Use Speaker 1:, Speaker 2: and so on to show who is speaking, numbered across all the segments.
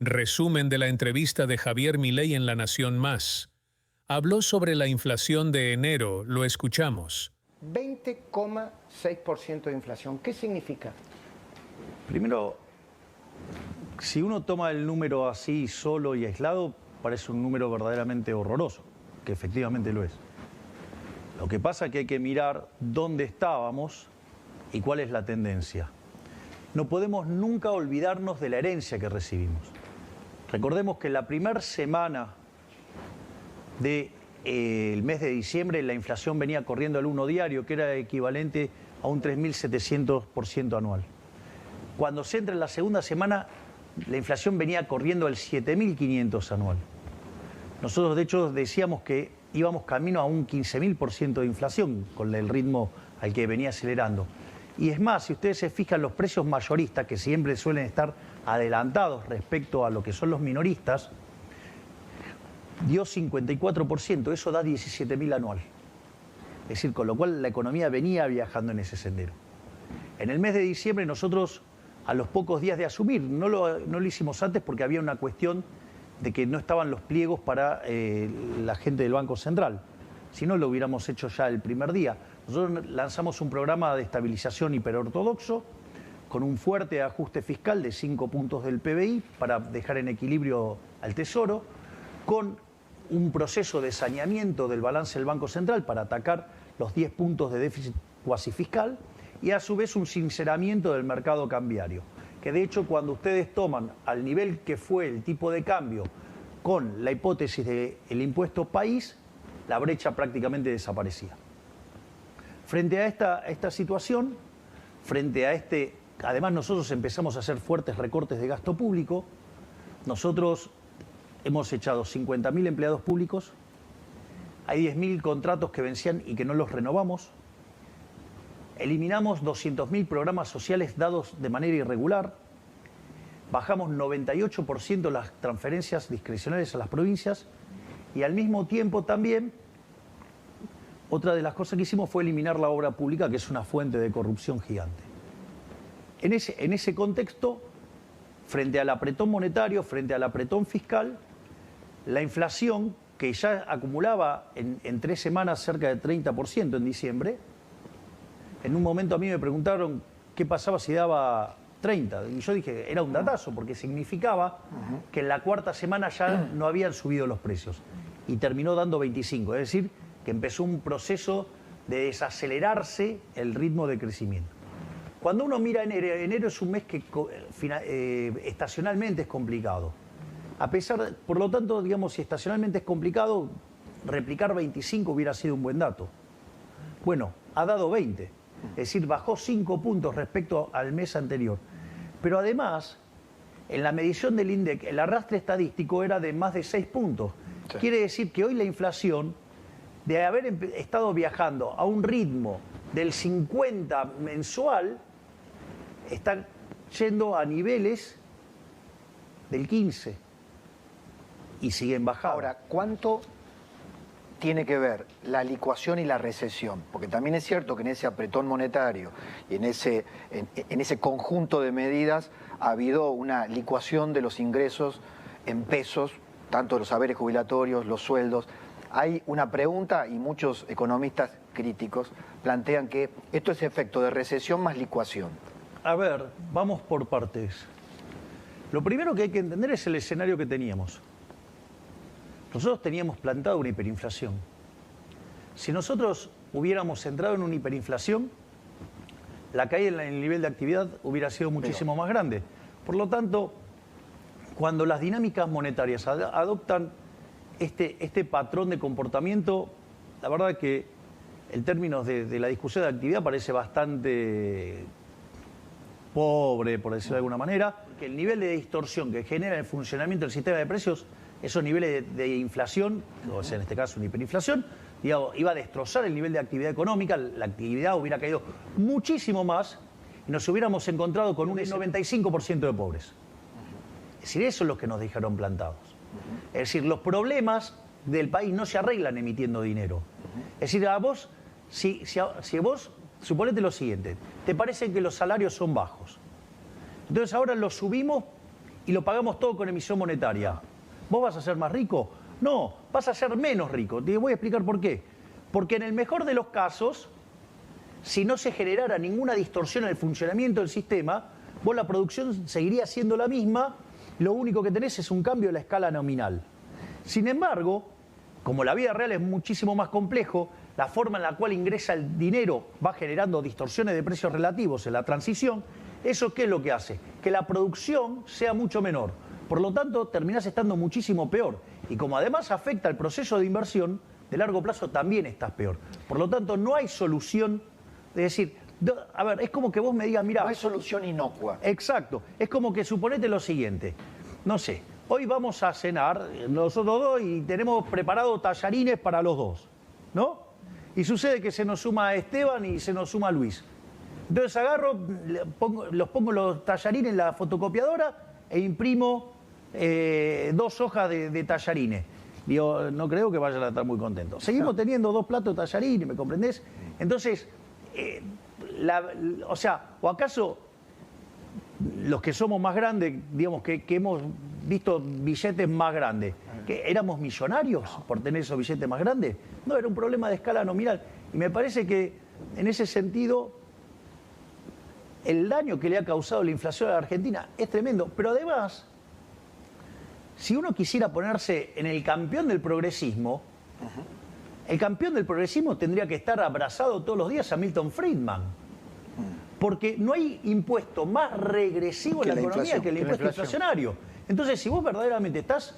Speaker 1: Resumen de la entrevista de Javier Milei en La Nación Más. Habló sobre la inflación de enero, lo escuchamos.
Speaker 2: 20,6% de inflación. ¿Qué significa?
Speaker 3: Primero, si uno toma el número así solo y aislado, parece un número verdaderamente horroroso, que efectivamente lo es. Lo que pasa es que hay que mirar dónde estábamos y cuál es la tendencia. No podemos nunca olvidarnos de la herencia que recibimos. Recordemos que la primera semana del mes de diciembre la inflación venía corriendo al 1 diario, que era equivalente a un 3.700% anual. Cuando se entra en la segunda semana, la inflación venía corriendo al 7.500 anual. Nosotros, de hecho, decíamos que íbamos camino a un 15.000% de inflación con el ritmo al que venía acelerando. Y es más, si ustedes se fijan, los precios mayoristas, que siempre suelen estar adelantados respecto a lo que son los minoristas, dio 54%, eso da 17.000 anual. Es decir, con lo cual la economía venía viajando en ese sendero. En el mes de diciembre nosotros, a los pocos días de asumir, no lo hicimos antes porque había una cuestión de que no estaban los pliegos para la gente del Banco Central. Si no, lo hubiéramos hecho ya el primer día. Nosotros lanzamos un programa de estabilización hiperortodoxo con un fuerte ajuste fiscal de 5 puntos del PBI para dejar en equilibrio al Tesoro, con un proceso de saneamiento del balance del Banco Central para atacar los 10 puntos de déficit cuasi fiscal y a su vez un sinceramiento del mercado cambiario, que de hecho cuando ustedes toman al nivel que fue el tipo de cambio con la hipótesis del impuesto país, la brecha prácticamente desaparecía. Frente a esta situación, frente a además nosotros empezamos a hacer fuertes recortes de gasto público, nosotros hemos echado 50.000 empleados públicos, hay 10.000 contratos que vencían y que no los renovamos, eliminamos 200.000 programas sociales dados de manera irregular, bajamos 98% las transferencias discrecionales a las provincias y al mismo tiempo también otra de las cosas que hicimos fue eliminar la obra pública, que es una fuente de corrupción gigante. En ese contexto, frente al apretón monetario, frente al apretón fiscal, la inflación, que ya acumulaba en 3 semanas cerca de 30% en diciembre, en un momento a mí me preguntaron qué pasaba si daba 30. Y yo dije, era un datazo, porque significaba que en la cuarta semana ya no habían subido los precios. Y terminó dando 25, es decir, que empezó un proceso de desacelerarse el ritmo de crecimiento. Cuando uno mira enero es un mes que estacionalmente es complicado. Por lo tanto, digamos, si estacionalmente es complicado, replicar 25 hubiera sido un buen dato. Bueno, ha dado 20, es decir, bajó 5 puntos respecto al mes anterior. Pero además, en la medición del INDEC, el arrastre estadístico era de más de 6 puntos. Sí. Quiere decir que hoy la inflación, de haber estado viajando a un ritmo del 50 mensual, está yendo a niveles del 15 y siguen bajando.
Speaker 2: Ahora, ¿cuánto tiene que ver la licuación y la recesión? Porque también es cierto que en ese apretón monetario y en ese conjunto de medidas ha habido una licuación de los ingresos en pesos, tanto los haberes jubilatorios, los sueldos. Hay una pregunta y muchos economistas críticos plantean que esto es efecto de recesión más licuación.
Speaker 3: A ver, vamos por partes. Lo primero que hay que entender es el escenario que teníamos. Nosotros teníamos plantado una hiperinflación. Si nosotros hubiéramos entrado en una hiperinflación, la caída en el nivel de actividad hubiera sido muchísimo más grande. Por lo tanto, cuando las dinámicas monetarias adoptan este patrón de comportamiento, la verdad que en términos de la discusión de actividad parece bastante pobre, por decirlo de alguna manera, que el nivel de distorsión que genera el funcionamiento del sistema de precios, esos niveles de inflación, o sea, en este caso una hiperinflación, digamos, iba a destrozar el nivel de actividad económica, la actividad hubiera caído muchísimo más y nos hubiéramos encontrado con un 95% de pobres. Es decir, eso es lo que nos dejaron plantados. Es decir, los problemas del país no se arreglan emitiendo dinero. Es decir, a vos, si vos, suponete lo siguiente, te parece que los salarios son bajos. Entonces ahora los subimos y lo pagamos todo con emisión monetaria, ¿vos vas a ser más rico? No, vas a ser menos rico. Te voy a explicar por qué. Porque en el mejor de los casos, si no se generara ninguna distorsión en el funcionamiento del sistema, vos la producción seguiría siendo la misma, lo único que tenés es un cambio de la escala nominal. Sin embargo, como la vida real es muchísimo más complejo, la forma en la cual ingresa el dinero va generando distorsiones de precios relativos en la transición. ¿Eso qué es lo que hace? Que la producción sea mucho menor. Por lo tanto, terminás estando muchísimo peor. Y como además afecta el proceso de inversión, de largo plazo también estás peor. Por lo tanto, no hay solución de decir, a ver, es como que vos me digas, mira...
Speaker 2: No hay solución inocua.
Speaker 3: Exacto. Es como que suponete lo siguiente. No sé, hoy vamos a cenar nosotros dos y tenemos preparado tallarines para los dos, ¿no? Y sucede que se nos suma Esteban y se nos suma Luis. Entonces agarro, los pongo los tallarines en la fotocopiadora e imprimo 2 hojas de tallarines. Digo, no creo que vayan a estar muy contentos. Seguimos teniendo 2 platos de tallarines, ¿me comprendés? Entonces, ¿o acaso los que somos más grandes, digamos, que hemos visto billetes más grandes, que éramos millonarios por tener esos billetes más grandes? No, era un problema de escala nominal. Y me parece que, en ese sentido, el daño que le ha causado la inflación a la Argentina es tremendo. Pero además, si uno quisiera ponerse en el campeón del progresismo, el campeón del progresismo tendría que estar abrazado todos los días a Milton Friedman. Porque no hay impuesto más regresivo en la economía que el impuesto inflacionario. Entonces, si vos verdaderamente estás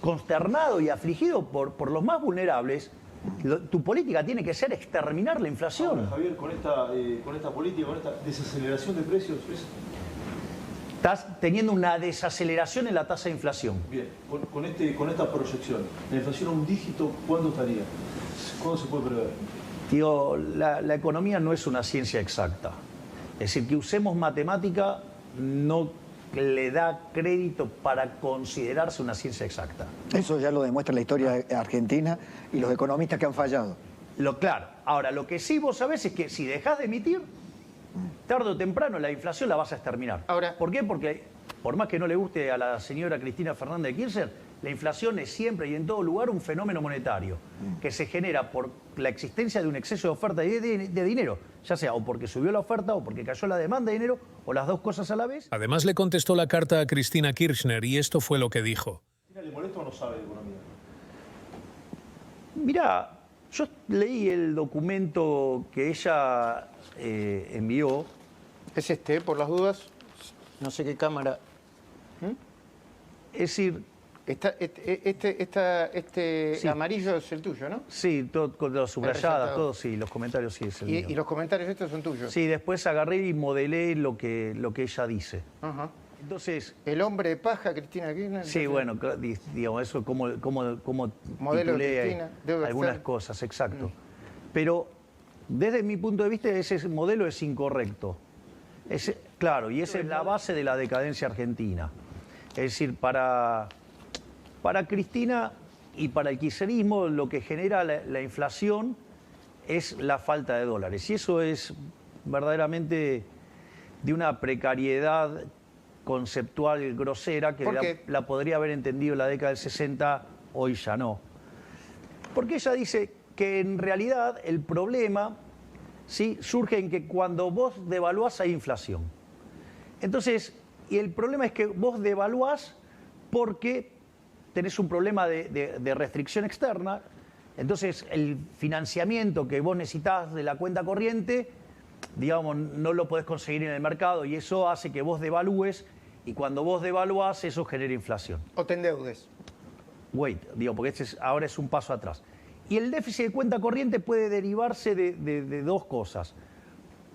Speaker 3: consternado y afligido por los más vulnerables, tu política tiene que ser exterminar la inflación.
Speaker 4: Ahora, Javier, con esta política, con esta desaceleración de precios,
Speaker 3: estás teniendo una desaceleración en la tasa de inflación.
Speaker 4: Bien, con esta proyección, la inflación a un dígito, ¿cuándo estaría? ¿Cuándo se puede prever?
Speaker 3: Digo, la economía no es una ciencia exacta. Es decir, que usemos matemática no le da crédito para considerarse una ciencia exacta.
Speaker 2: Eso ya lo demuestra la historia argentina y los economistas que han fallado.
Speaker 3: Claro. Ahora, lo que sí vos sabés es que si dejás de emitir, tarde o temprano la inflación la vas a exterminar.
Speaker 5: Ahora,
Speaker 3: ¿por qué? Porque, por más que no le guste a la señora Cristina Fernández de Kirchner, la inflación es siempre y en todo lugar un fenómeno monetario que se genera por la existencia de un exceso de oferta de dinero, ya sea o porque subió la oferta o porque cayó la demanda de dinero o las dos cosas a la vez.
Speaker 1: Además le contestó la carta a Cristina Kirchner y esto fue lo que dijo.
Speaker 4: ¿Le molesta o no sabe de economía?
Speaker 3: Mirá, yo leí el documento que ella envió.
Speaker 5: es por las dudas. No sé qué cámara.
Speaker 3: Es decir,
Speaker 5: Sí. Amarillo es el tuyo, ¿no?
Speaker 3: Sí, todo, con las subrayadas, todo, sí, los comentarios sí es el mío.
Speaker 5: Y los comentarios estos son tuyos.
Speaker 3: Sí, después agarré y modelé lo que ella dice.
Speaker 5: Ajá.
Speaker 3: Entonces...
Speaker 5: El hombre de paja, Cristina Kirchner.
Speaker 3: Sí, bueno, digamos, eso como
Speaker 5: Modelo de
Speaker 3: titulé
Speaker 5: Cristina, debe
Speaker 3: algunas
Speaker 5: ser.
Speaker 3: cosas, exacto. Pero desde mi punto de vista ese modelo es incorrecto. Claro, y esa es la base de la decadencia argentina. Es decir, para Cristina y para el kirchnerismo lo que genera la inflación es la falta de dólares. Y eso es verdaderamente de una precariedad conceptual grosera que la podría haber entendido en la década del 60, hoy ya no. Porque ella dice que en realidad el problema ¿sí? surge en que cuando vos devaluás hay inflación. Entonces, y el problema es que vos devaluás porque tenés un problema de restricción externa, entonces el financiamiento que vos necesitás de la cuenta corriente, digamos, no lo podés conseguir en el mercado y eso hace que vos devalúes y cuando vos devaluás eso genera inflación.
Speaker 5: O te endeudes.
Speaker 3: Porque ahora es un paso atrás. Y el déficit de cuenta corriente puede derivarse de dos cosas,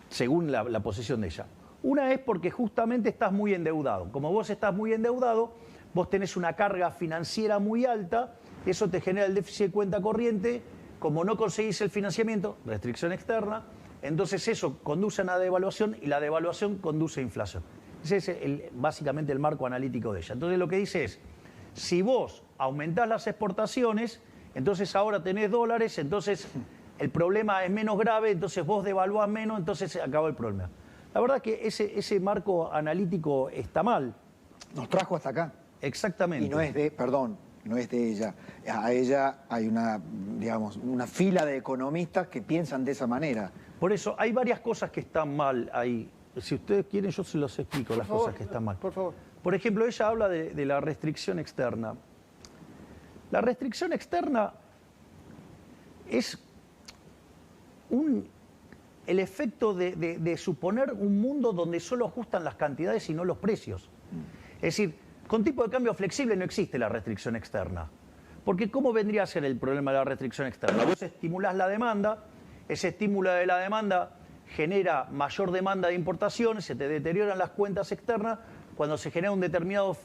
Speaker 3: según la posición de ella. Una es porque justamente estás muy endeudado. Como vos estás muy endeudado, vos tenés una carga financiera muy alta, eso te genera el déficit de cuenta corriente, como no conseguís el financiamiento, restricción externa, entonces eso conduce a una devaluación y la devaluación conduce a inflación. Ese es básicamente el marco analítico de ella. Entonces lo que dice es, si vos aumentás las exportaciones, entonces ahora tenés dólares, entonces el problema es menos grave, entonces vos devaluás menos, entonces se acabó el problema. La verdad que ese marco analítico está mal.
Speaker 2: Nos trajo hasta acá.
Speaker 3: Exactamente.
Speaker 2: Y no es de, perdón, no es de ella. A ella hay una, digamos, una fila de economistas que piensan de esa manera.
Speaker 3: Por eso hay varias cosas que están mal ahí. Si ustedes quieren, yo se los explico las cosas que están mal.
Speaker 5: Por favor.
Speaker 3: Por ejemplo, ella habla de la restricción externa. La restricción externa es el efecto de suponer un mundo donde solo ajustan las cantidades y no los precios. Es decir, con tipo de cambio flexible no existe la restricción externa. Porque ¿cómo vendría a ser el problema de la restricción externa? Vos estimulás la demanda, ese estímulo de la demanda genera mayor demanda de importación, se te deterioran las cuentas externas, cuando se genera un determinado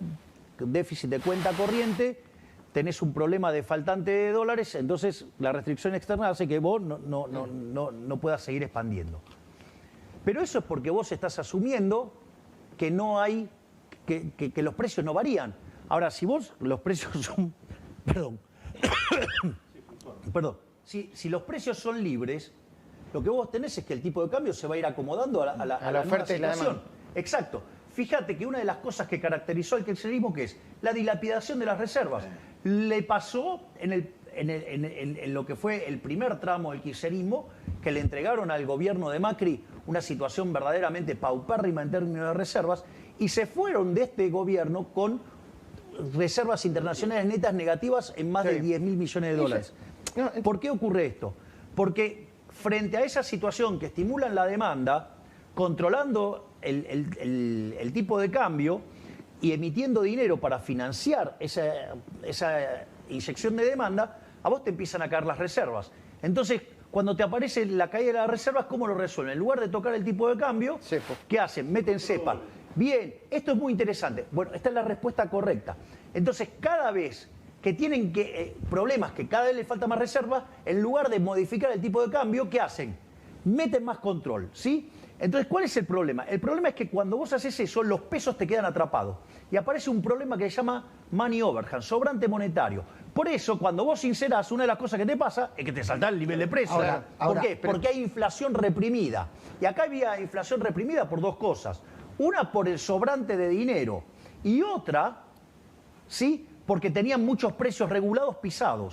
Speaker 3: déficit de cuenta corriente, tenés un problema de faltante de dólares, entonces la restricción externa hace que vos no puedas seguir expandiendo. Pero eso es porque vos estás asumiendo que no hay, que los precios no varían. Ahora, si vos los precios son... Perdón. Si los precios son libres, lo que vos tenés es que el tipo de cambio se va a ir acomodando a la
Speaker 5: oferta y la
Speaker 3: situación.
Speaker 5: demanda.
Speaker 3: Exacto. Fíjate que una de las cosas que caracterizó al kirchnerismo, que es la dilapidación de las reservas, le pasó en lo que fue el primer tramo del kirchnerismo, que le entregaron al gobierno de Macri una situación verdaderamente paupérrima en términos de reservas, y se fueron de este gobierno con reservas internacionales netas negativas en más de 10.000 millones de dólares. ¿Por qué ocurre esto? Porque frente a esa situación que estimulan la demanda, controlando el tipo de cambio y emitiendo dinero para financiar esa inyección de demanda, a vos te empiezan a caer las reservas. Entonces, cuando te aparece la caída de las reservas, ¿cómo lo resuelven? En lugar de tocar el tipo de cambio,
Speaker 5: Cepo.
Speaker 3: ¿qué hacen? Meten cepa. Bien, esto es muy interesante. Bueno, esta es la respuesta correcta. Entonces, cada vez que tienen problemas, que cada vez les falta más reserva, en lugar de modificar el tipo de cambio, ¿qué hacen? Meten más control, ¿sí? Entonces, ¿cuál es el problema? El problema es que cuando vos haces eso, los pesos te quedan atrapados. Y aparece un problema que se llama money overhang, sobrante monetario. Por eso, cuando vos sincerás, una de las cosas que te pasa es que te salta el nivel de precio. ¿Por qué? Porque hay inflación reprimida. Y acá había inflación reprimida por dos cosas. Una, por el sobrante de dinero. Y otra, ¿sí?, porque tenían muchos precios regulados pisados.